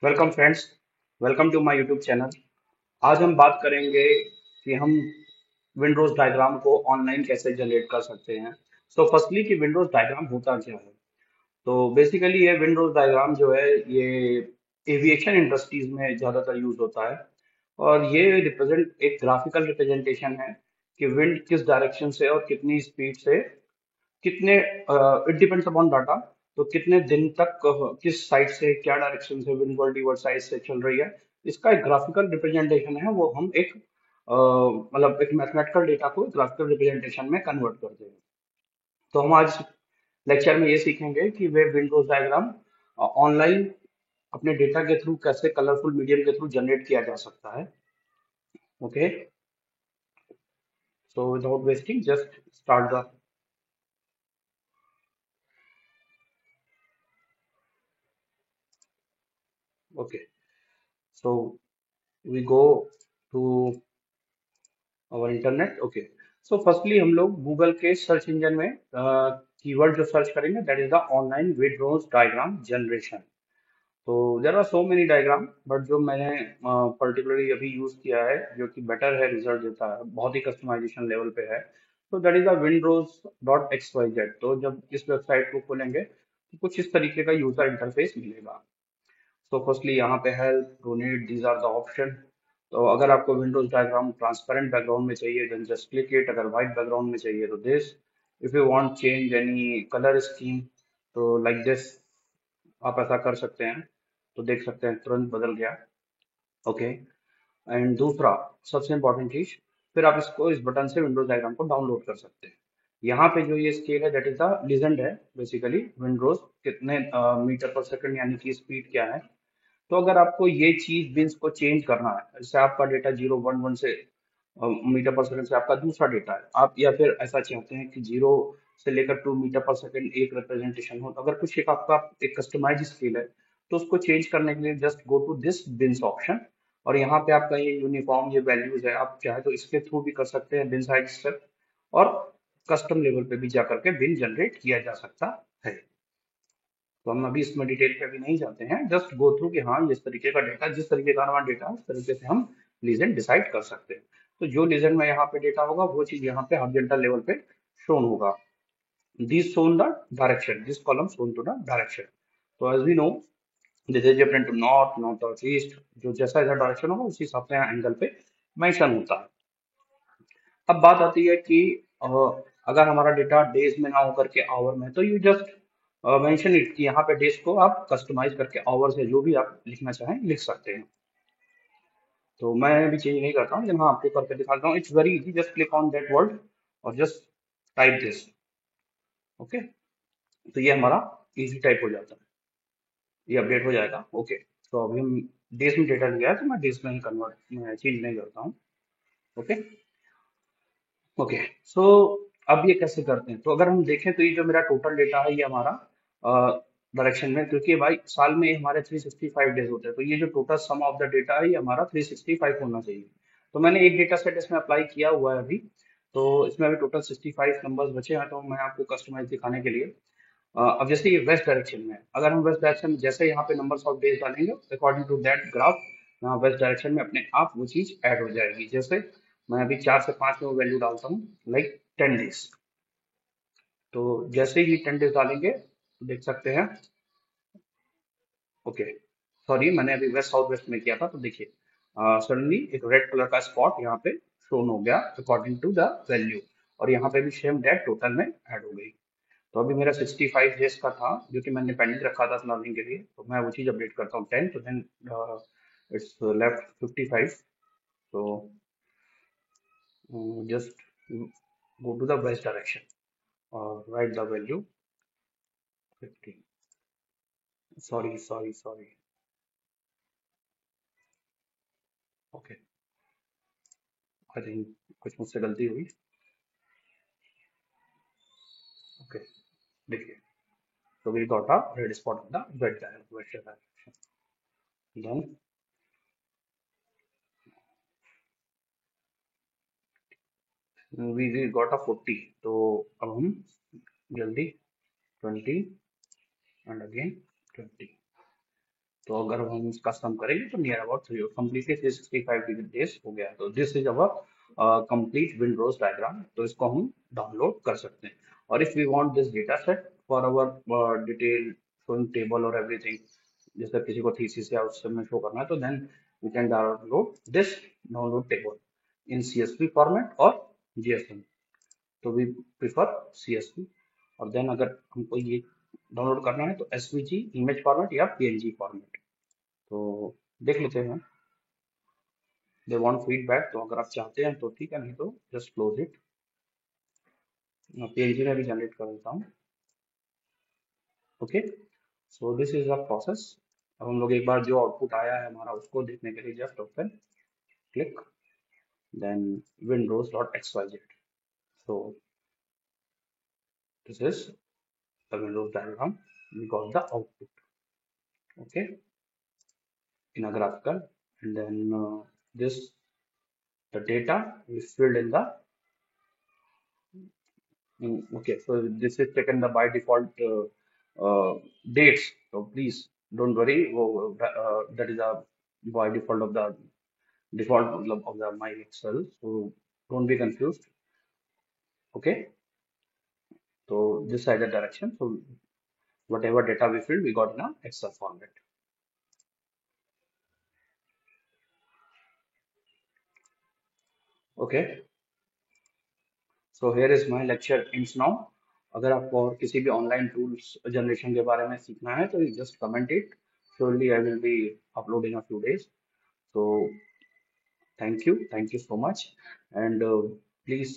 Welcome friends. Welcome to my YouTube channel. आज हम बात करेंगे कि हम विंडोज डायग्राम को ऑनलाइन कैसे जनरेट कर सकते हैं। सो फर्स्टली कि विंडोज डायग्राम होता क्या है। तो बेसिकली ये विंडोज डायग्राम जो है ये एविएशन इंडस्ट्रीज में ज़्यादातर यूज होता है। और ये रिप्रेजेंट एक ग्राफिकल रिप्रेजेंटेशन है कि विंड किस डायरेक्शन से और कितनी स्पीड से कितने इट डिपेंड्स अपॉन डाटा। तो कितने दिन तक किस साइड से क्या डायरेक्शन से विंड वर्टिकल साइड से चल रही है, इसका एक ग्राफिकल रिप्रेजेंटेशन है। वो हम एक मतलब एक मैथमेटिकल डेटा को ग्राफिकल रिप्रेजेंटेशन में कन्वर्ट करते हैं। तो हम आज लेक्चर में ये सीखेंगे कि वे विंडोज डायग्राम ऑनलाइन अपने डेटा के थ्रू कैसे कलरफुल मीडियम के थ्रू जनरेट किया जा सकता है। Okay, so without wasting just start the. Okay, so we go to और इंटरनेट। ओके, सो फर्स्टली हम लोग गूगल के सर्च इंजन में कीवर्ड जो सर्च करेंगे that is the online windows diagram generation. तो there are so many diagram, but जो मैंने पर्टिकुलरली अभी यूज किया है जो कि बेटर है, रिजल्ट देता है, बहुत ही कस्टमाइजेशन लेवल पे है। तो that is the windows dot X Y Z. तो जब इस वेबसाइट को खोलेंगे तो कुछ इस तरीके का यूजर इंटरफेस मिलेगा। सो फर्स्टली यहाँ पे help, donate, these are the option. तो अगर आपको विंडोज डायग्राम ट्रांसपेरेंट बैकग्राउंड में चाहिए देन जस्ट क्लिक इट। अगर व्हाइट बैकग्राउंड में चाहिए तो this. If you want change any colour scheme तो लाइक दिस आप ऐसा कर सकते हैं। तो देख सकते हैं तुरंत बदल गया। ओके, एंड दूसरा सबसे इंपॉर्टेंट चीज, फिर आप इसको इस बटन से विंडोज डायग्राम को डाउनलोड कर सकते हैं। यहाँ पे जो ये स्केल है दैट इज द लीजेंड है। बेसिकली विंडोज कितने मीटर पर सेकंड यानी कि स्पीड क्या है। तो अगर आपको ये चीज बिन्स को चेंज करना है, जैसे आपका डेटा 011 से मीटर पर सेकंड से आपका दूसरा डेटा है, आप या फिर ऐसा चाहते हैं कि 0 से लेकर 2 मीटर पर सेकंड एक रिप्रेजेंटेशन हो, तो अगर कुछ एक आपका एक कस्टमाइज स्केल है तो उसको चेंज करने के लिए just go to this bins option. और यहाँ पे आपका ये यूनिफॉर्म ये वैल्यूज है, आप चाहे तो इसके थ्रू भी कर सकते हैं बिन साइड स्टेप। और कस्टम लेवल पे भी जाकर के बिन जनरेट किया जा सकता है। तो हम अभी इसमें डिटेल पे अभी नहीं जाते हैं, जस्ट गो थ्रू कि हाँ इस तरीके का डेटा, जिस तरीके का हमारा डेटा उस तरीके से हम लीजेंड डिसाइड कर सकते हैं। तो जो लीजेंड में यहाँ पे डेटा होगा वो चीज यहाँ पे हॉरिजॉन्टल लेवल पे शोन होगा। This shown the direction, this column shown to the direction. तो as we know this is different to north, north और ईस्ट। जो जैसा जैसा डायरेक्शन होगा उसी हिसाब से एंगल पे मेंशन होता है। अब बात आती है कि अ, अगर हमारा डेटा डेज में ना होकर के आवर में, तो यू जस्ट मेंशन इट कि यहाँ पे डेज को आप कस्टमाइज करके आवर से जो भी आप लिखना चाहें लिख सकते हैं। तो मैं अभी चेंज नहीं करता हूँ, लेकिन हाँ आपको करके दिखाता हूँ। It's very easy, just click on that word और जस्ट टाइप दिस। ओके, तो ये हमारा इजी टाइप हो जाता है, ये अपडेट हो जाएगा। ओके, तो अभी हम डेज में डेटा लिया है तो मैं डेज में ही कन्वर्ट, मैं चेंज नहीं करता हूँ। ओके, ओके, सो अब ये कैसे करते हैं। तो अगर हम देखें तो ये जो मेरा टोटल डेटा है ये हमारा डायरेक्शन में, क्योंकि भाई साल में हमारे 365 डेज होते हैं, तो ये जो total sum of the data है ये हमारा 365 होना चाहिए। तो मैंने एक डेटा सेट इसमें अप्लाई किया हुआ है अभी। तो इसमें अभी टोटल 65 नंबर्स बचे हैं, तो मैं आपको कस्टमाइज दिखाने के लिए अब जैसे ये वेस्ट डायरेक्शन में है, अगर हम वेस्ट डायरेक्शन में जैसे यहाँ पे नंबर्स ऑफ डेज डालेंगे अकॉर्डिंग टू दैट ग्राफ, यहाँ वेस्ट डायरेक्शन में अपने आप वो चीज ऐड हो जाएगी। जैसे मैं अभी 4 से 5 में वो वैल्यू डालता हूँ, लाइक 10 डेज। तो जैसे ही 10 डेज डालेंगे तो देख सकते हैं। ओके, सॉरी मैंने अभी वेस्ट साउथ वेस्ट में किया था, तो देखिए सडनली एक रेड कलर का स्पॉट यहाँ पे शोन हो गया अकॉर्डिंग टू द वैल्यू। और यहाँ पे भी सेम डेट टोटल में ऐड हो गई। तो अभी मेरा 65 डेज का था जो कि मैंने पेंडिंग रखा था लर्निंग के लिए, तो मैं वो चीज़ अपडेट करता हूँ 10, तो देन इट्स लेफ्ट 55। तो just go to the west direction और write the value 50। Sorry sorry sorry. Okay, I think कुछ मुझसे गलती हुई। ओके, देखिए, so we got a red spot on the vector direction. Then we got a 40, तो अब हम जल्दी 20 एंड अगेन 20। तो अगर हम इसका सम करेंगे तो near about three completely 365 days हो गया। तो this is our complete windows diagram. तो इसको हम डाउनलोड कर सकते हैं। और if we want this data set for our detail showing table और एवरीथिंग, जैसे किसी को थीसिस या उससे में शो करना है, तो then we can download this download table in CSV format और JSON। तो वी प्रिफर CSV। और देन अगर हमको ये डाउनलोड करना है तो SVG इमेज फॉर्मेट या PNG फॉर्मेट। तो देख लेते हैं। दे वांट फीडबैक, तो अगर आप चाहते हैं तो ठीक है, नहीं तो जस्ट क्लोज इट। PNG में भी जनरेट कर देता हूँ। Okay, so this is the process. अब हम लोग एक बार जो आउटपुट आया है हमारा उसको देखने के लिए just open, click, then windows.xyz। so this is the Windows diagram. We got the output, okay, in a graphical. And then this the data is filled in the okay, so this is taken the by default dates. So please don't worry. That is a by default of the default of the my Excel. So don't be confused. Okay. So this is the direction. So whatever data we filled, we got in a Excel format. Okay. So here is my lecture ends now. अगर आपको और किसी भी online tools generation के बारे में सीखना है तो just comment it, surely I will be uploading a few days. So thank you so much, and please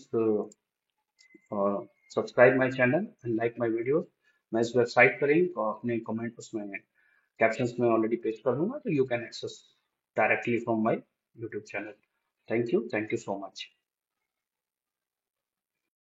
subscribe my channel and like my video. मैं इस वेबसाइट पर लिंक और अपने कमेंट उसमें कैप्शंस में ऑलरेडी पेस्ट कर दूंगा, तो you can access directly from my YouTube channel. Thank you so much.